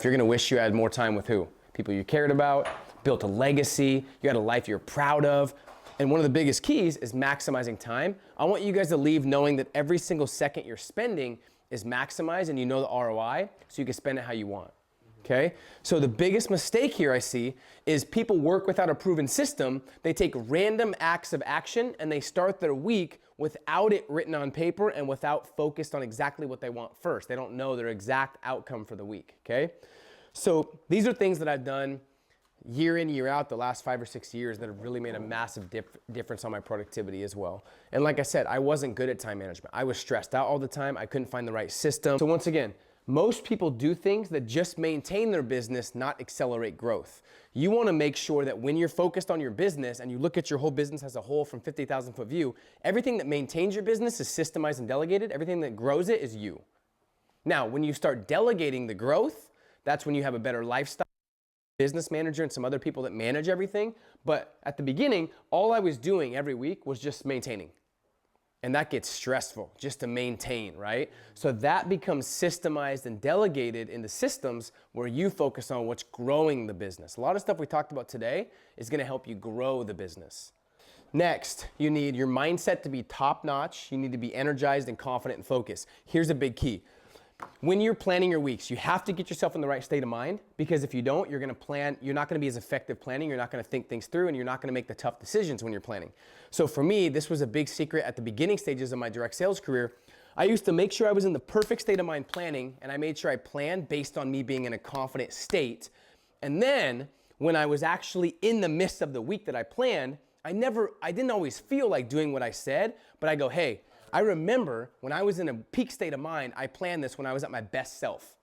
If you're gonna wish you had more time with who? People you cared about, built a legacy, you had a life you're proud of. And one of the biggest keys is maximizing time. I want you guys to leave knowing that every single second you're spending is maximized and you know the ROI, so you can spend it how you want. Okay? So the biggest mistake here I see is people work without a proven system. They take random acts of action and they start their week without it written on paper and without focused on exactly what they want first. They don't know their exact outcome for the week. Okay? So these are things that I've done year in, year out, the last 5 or 6 years that have really made a massive difference on my productivity as well. And like I said, I wasn't good at time management. I was stressed out all the time. I couldn't find the right system. So once again, most people do things that just maintain their business, not accelerate growth. You want to make sure that when you're focused on your business and you look at your whole business as a whole from 50,000 foot view, everything that maintains your business is systemized and delegated. Everything that grows it is you. Now, when you start delegating the growth, that's when you have a better lifestyle, business manager and some other people that manage everything. But at the beginning, all I was doing every week was just maintaining. And that gets stressful just to maintain, right? So that becomes systemized and delegated into systems where you focus on what's growing the business. A lot of stuff we talked about today is gonna help you grow the business. Next, you need your mindset to be top notch. You need to be energized and confident and focused. Here's a big key. When you're planning your weeks, you have to get yourself in the right state of mind, because if you don't, you're not gonna be as effective planning, you're not gonna think things through, and you're not gonna make the tough decisions when you're planning. So for me, this was a big secret at the beginning stages of my direct sales career. I used to make sure I was in the perfect state of mind planning, and I made sure I planned based on me being in a confident state. And then when I was actually in the midst of the week that I planned, I didn't always feel like doing what I said, but I go, hey, I remember when I was in a peak state of mind, I planned this when I was at my best self.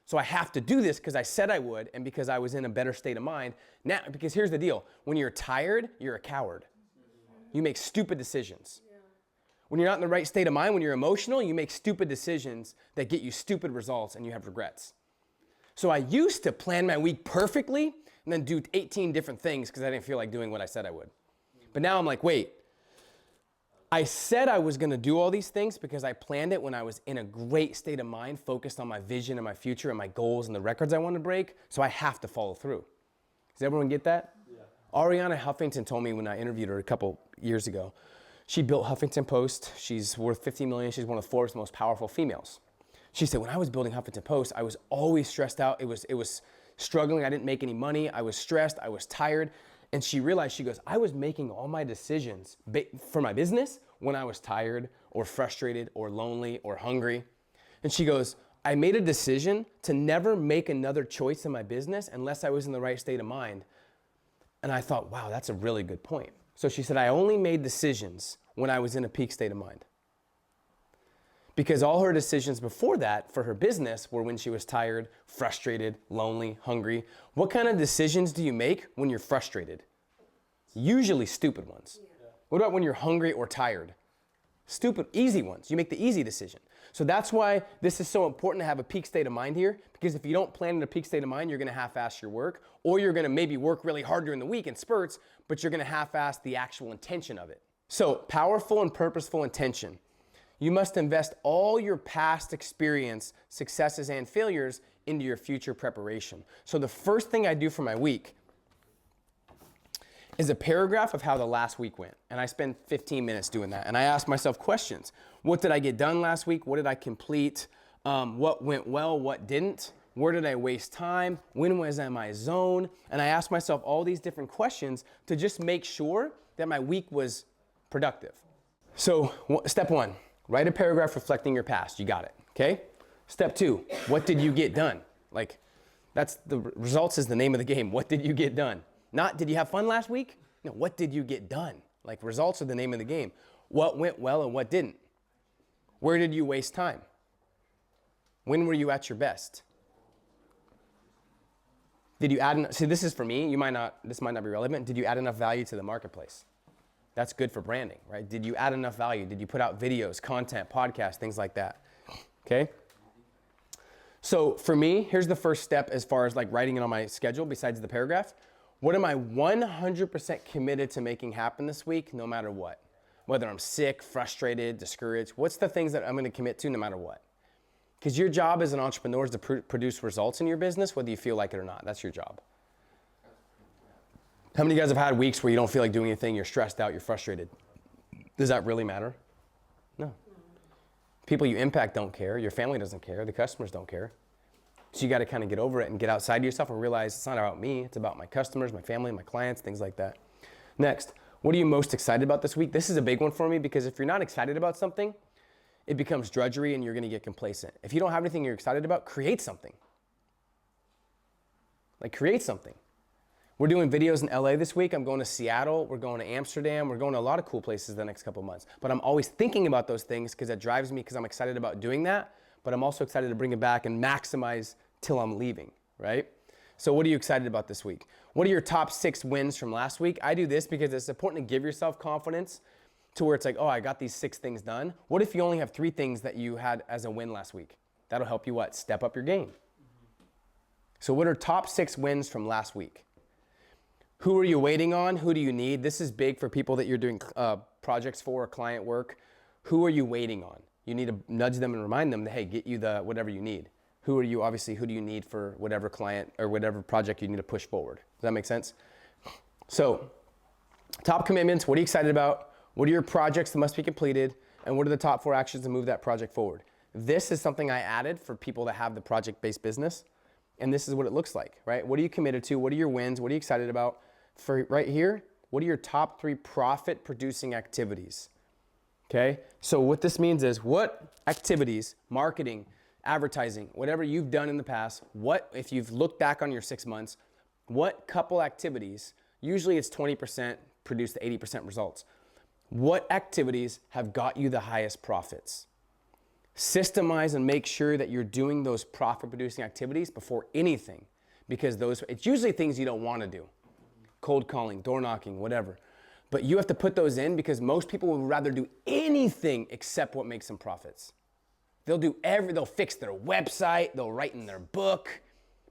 So I have to do this because I said I would and because I was in a better state of mind. Now, because here's the deal. When you're tired, you're a coward. You make stupid decisions. When you're not in the right state of mind, when you're emotional, you make stupid decisions that get you stupid results and you have regrets. So I used to plan my week perfectly and then do 18 different things because I didn't feel like doing what I said I would. But now I'm like, wait. I said I was gonna do all these things because I planned it when I was in a great state of mind, focused on my vision and my future and my goals and the records I want to break, so I have to follow through. Does everyone get that? Yeah. Ariana Huffington told me when I interviewed her a couple years ago, she built Huffington Post. She's worth $50 million. She's one of Forbes' most powerful females. She said, when I was building Huffington Post, I was always stressed out. It was struggling. I didn't make any money. I was stressed. I was tired. And she realized, she goes, I was making all my decisions for my business when I was tired or frustrated or lonely or hungry. And she goes, I made a decision to never make another choice in my business unless I was in the right state of mind. And I thought, wow, that's a really good point. So she said, I only made decisions when I was in a peak state of mind. Because all her decisions before that for her business were when she was tired, frustrated, lonely, hungry. What kind of decisions do you make when you're frustrated? Usually stupid ones. Yeah. What about when you're hungry or tired? Stupid, easy ones. You make the easy decision. So that's why this is so important to have a peak state of mind here, because if you don't plan in a peak state of mind, you're gonna half-ass your work, or you're gonna maybe work really hard during the week in spurts, but you're gonna half-ass the actual intention of it. So powerful and purposeful intention. You must invest all your past experience, successes, and failures into your future preparation. So the first thing I do for my week is a paragraph of how the last week went. And I spend 15 minutes doing that. And I ask myself questions. What did I get done last week? What did I complete? What went well? What didn't? Where did I waste time? When was I in my zone? And I ask myself all these different questions to just make sure that my week was productive. So step one. Write a paragraph reflecting your past. You got it, okay? Step two, what did you get done? Like, that's the results is the name of the game. What did you get done? Not, did you have fun last week? No, what did you get done? Like, results are the name of the game. What went well and what didn't? Where did you waste time? When were you at your best? Did you add, see, this is for me, this might not be relevant. Did you add enough value to the marketplace? That's good for branding, right? Did you add enough value? Did you put out videos, content, podcasts, things like that? Okay? So for me, here's the first step as far as like writing it on my schedule besides the paragraph. What am I 100% committed to making happen this week, no matter what? Whether I'm sick, frustrated, discouraged, what's the things that I'm gonna commit to no matter what? Because your job as an entrepreneur is to produce results in your business, whether you feel like it or not. That's your job. How many of you guys have had weeks where you don't feel like doing anything, you're stressed out, you're frustrated? Does that really matter? No. People you impact don't care, your family doesn't care, the customers don't care. So you got to kind of get over it and get outside yourself and realize it's not about me, it's about my customers, my family, my clients, things like that. Next, what are you most excited about this week? This is a big one for me because if you're not excited about something, it becomes drudgery and you're going to get complacent. If you don't have anything you're excited about, create something. Like create something. We're doing videos in LA this week. I'm going to Seattle. We're going to Amsterdam. We're going to a lot of cool places the next couple of months. But I'm always thinking about those things because that drives me because I'm excited about doing that. But I'm also excited to bring it back and maximize till I'm leaving, right? So what are you excited about this week? What are your top 6 wins from last week? I do this because it's important to give yourself confidence to where it's like, oh, I got these 6 things done. What if you only have 3 things that you had as a win last week? That'll help you what? Step up your game. So what are top 6 wins from last week? Who are you waiting on? Who do you need? This is big for people that you're doing projects for or client work. Who are you waiting on? You need to nudge them and remind them that, hey, get you the whatever you need. Who are you, obviously, who do you need for whatever client or whatever project you need to push forward? Does that make sense? So, top commitments, what are you excited about? What are your projects that must be completed? And what are the top 4 actions to move that project forward? This is something I added for people that have the project-based business. And this is what it looks like, right? What are you committed to? What are your wins? What are you excited about? For right here, what are your top 3 profit-producing activities? Okay, so what this means is what activities, marketing, advertising, whatever you've done in the past, what, if you've looked back on your 6 months, what couple activities, usually it's 20% produce the 80% results. What activities have got you the highest profits? Systemize and make sure that you're doing those profit-producing activities before anything, because it's usually things you don't want to do. Cold calling, door knocking, whatever. But you have to put those in because most people would rather do anything except what makes them profits. They'll fix their website, they'll write in their book,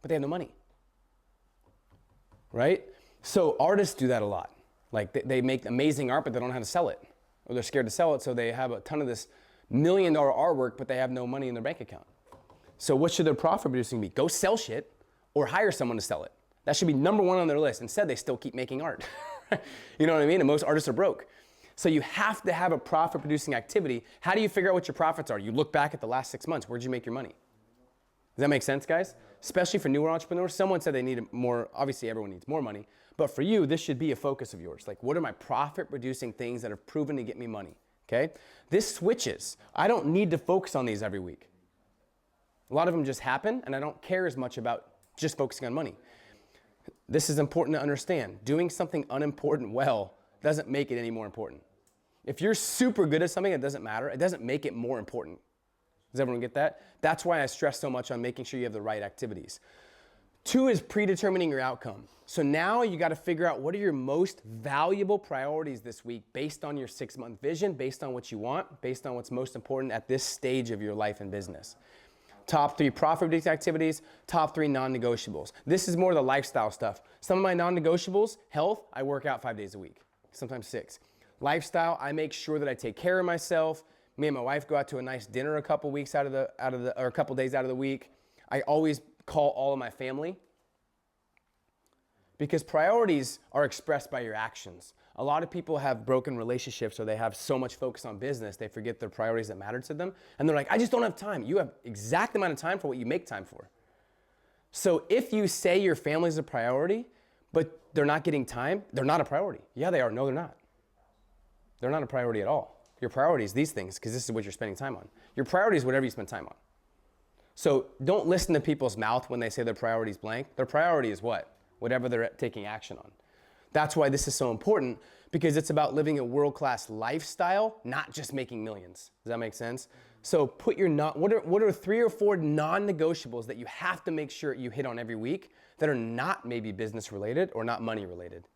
but they have no money, right? So artists do that a lot. Like they make amazing art, but they don't know how to sell it. Or they're scared to sell it, so they have a ton of this $1 million artwork, but they have no money in their bank account. So what should their profit producing be? Go sell shit or hire someone to sell it. That should be number 1 on their list. Instead, they still keep making art. You know what I mean? And most artists are broke. So you have to have a profit-producing activity. How do you figure out what your profits are? You look back at the last 6 months. Where'd you make your money? Does that make sense, guys? Especially for newer entrepreneurs. Someone said they need more. Obviously, everyone needs more money. But for you, this should be a focus of yours. Like, what are my profit-producing things that have proven to get me money? Okay? This switches. I don't need to focus on these every week. A lot of them just happen, and I don't care as much about just focusing on money. This is important to understand. Doing something unimportant well doesn't make it any more important. If you're super good at something, it doesn't matter. It doesn't make it more important. Does everyone get that? That's why I stress so much on making sure you have the right activities. 2 is predetermining your outcome. So now you got to figure out what are your most valuable priorities this week based on your 6-month vision, based on what you want, based on what's most important at this stage of your life and business. Top 3 profit-producing activities, top 3 non-negotiables. This is more the lifestyle stuff. Some of my non-negotiables, health, I work out 5 days a week, sometimes 6. Lifestyle, I make sure that I take care of myself. Me and my wife go out to a nice dinner a couple weeks or a couple days out of the week. I always call all of my family because priorities are expressed by your actions. A lot of people have broken relationships or they have so much focus on business, they forget the priorities that matter to them. And they're like, I just don't have time. You have exact amount of time for what you make time for. So if you say your family is a priority, but they're not getting time, they're not a priority. Yeah, they are. No, they're not. They're not a priority at all. Your priority is these things because this is what you're spending time on. Your priority is whatever you spend time on. So don't listen to people's mouth when they say their priority is blank. Their priority is what? Whatever they're taking action on. That's why this is so important because it's about living a world-class lifestyle, not just making millions. Does that make sense? So put your what are 3 or 4 non-negotiables that you have to make sure you hit on every week that are not maybe business related or not money related?